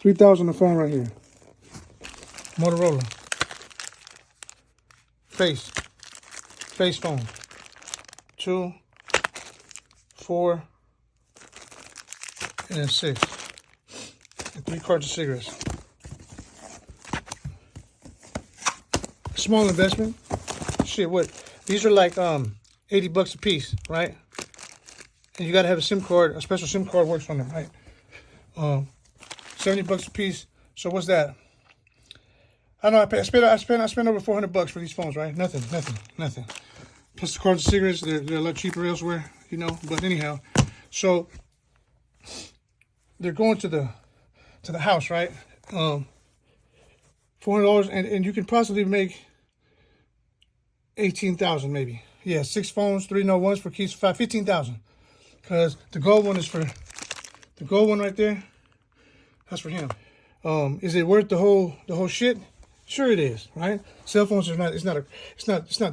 $3,000 a phone right here. Motorola. Face phone. 2, 4, and then 6. And 3 cartons of cigarettes. Small investment. Shit, what? These are like $80 a piece, right? And you gotta have a SIM card. A special SIM card works on them, right? $70 a piece. So what's that? I don't know. I spent over $400 for these phones, right? Nothing. Plus the cartons of cigarettes, they're a lot cheaper elsewhere, you know. But anyhow, so they're going to the house, right? $400, and you can possibly make $18,000 maybe. Yeah, 6 phones, 3 no ones for keys, $15,000. Because the gold one is for the gold one right there. That's for him. Is it worth the whole shit? Sure it is, right? Cell phones are not. It's not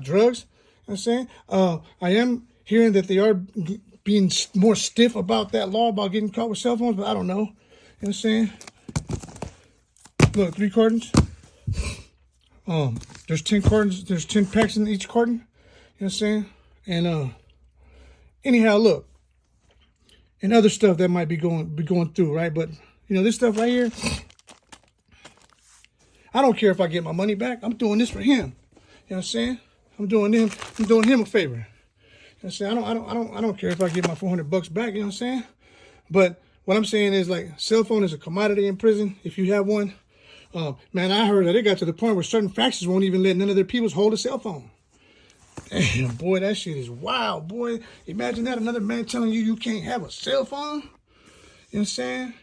drugs. You know what I'm saying. I am hearing that they are being more stiff about that law about getting caught with cell phones, but I don't know. You know what I'm saying? Look, 3 cartons. There's 10 cartons. There's 10 packs in each carton. You know what I'm saying? And anyhow, look, and other stuff that might be going through, right? But you know, this stuff right here, I don't care if I get my money back. I'm doing this for him. You know what I'm saying? I'm doing him a favor. You know what I'm saying? I don't care if I get my $400 back. You know what I'm saying? But what I'm saying is, like, cell phone is a commodity in prison if you have one. Man, I heard that it got to the point where certain factions won't even let none of their people hold a cell phone. Damn, boy, that shit is wild, boy. Imagine that, another man telling you can't have a cell phone. You know what I'm saying?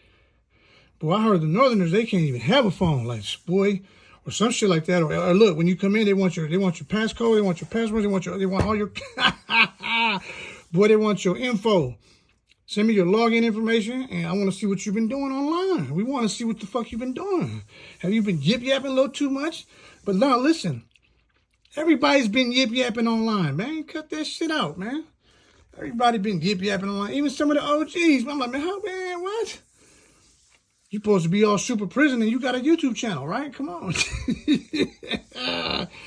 Boy, I heard the Northerners, they can't even have a phone, like, boy, or some shit like that. Or look, when you come in, they want your passcode, they want your password, they want all your boy, they want your info. Send me your login information, and I want to see what you've been doing online. We want to see what the fuck you've been doing. Have you been yip-yapping a little too much? But now, listen, everybody's been yip-yapping online, man. Cut that shit out, man. Everybody been yip-yapping online. Even some of the OGs. I'm like, man, what? You supposed to be all super prison and you got a YouTube channel, right? Come on.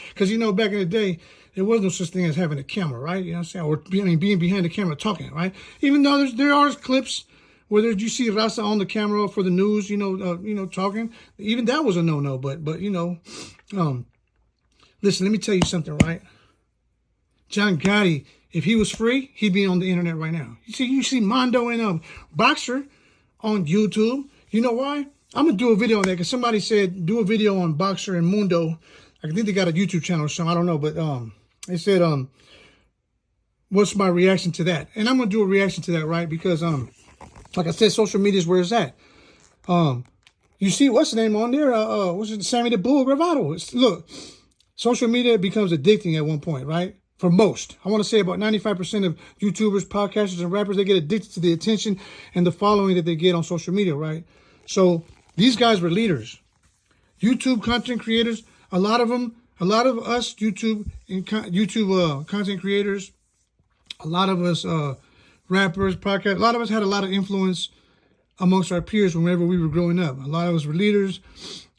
Because, you know, back in the day, there was no such thing as having a camera, right? You know what I'm saying? Or being behind the camera talking, right? Even though there are clips where you see Raza on the camera for the news, you know, talking. Even that was a no-no. But you know, listen, let me tell you something, right? John Gotti, if he was free, he'd be on the internet right now. You see Mondo and Boxer on YouTube. You know why? I'm going to do a video on that because somebody said do a video on Boxer and Mundo. I think they got a YouTube channel or something. I don't know. But they said, what's my reaction to that? And I'm going to do a reaction to that, right? Because, like I said, social media is where it's at. You see, what's the name on there? What's it? Sammy the Bull Gravado. Look, social media becomes addicting at one point, right? For most. I want to say about 95% of YouTubers, podcasters, and rappers, they get addicted to the attention and the following that they get on social media, right? So these guys were leaders. YouTube content creators, a lot of us YouTube content creators, a lot of us rappers, podcasts, a lot of us had a lot of influence amongst our peers whenever we were growing up. A lot of us were leaders.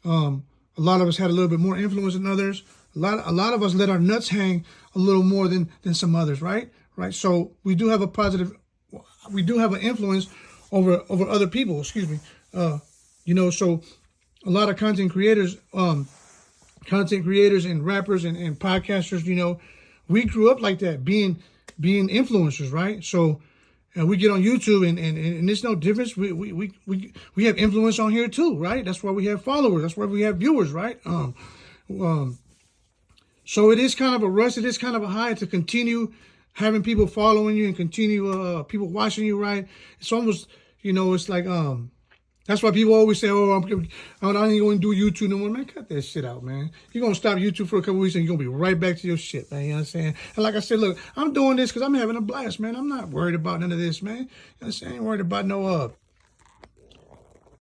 A lot of us had a little bit more influence than others. A lot of us let our nuts hang a little more than some others, right? Right. So we do have an influence over other people. Excuse me. You know, so a lot of content creators and rappers and podcasters, you know, we grew up like that, being influencers, right? So we get on YouTube and it's no difference. We have influence on here too, right? That's why we have followers. That's why we have viewers, right? So it is kind of a rush. It is kind of a high to continue having people following you and continue people watching you, right? It's almost, you know, it's like that's why people always say, "Oh, I ain't going to do YouTube no more." Man, cut that shit out, man. You're going to stop YouTube for a couple weeks and you're going to be right back to your shit, man. You know what I'm saying? And like I said, look, I'm doing this because I'm having a blast, man. I'm not worried about none of this, man. You know what I'm saying? I ain't worried about no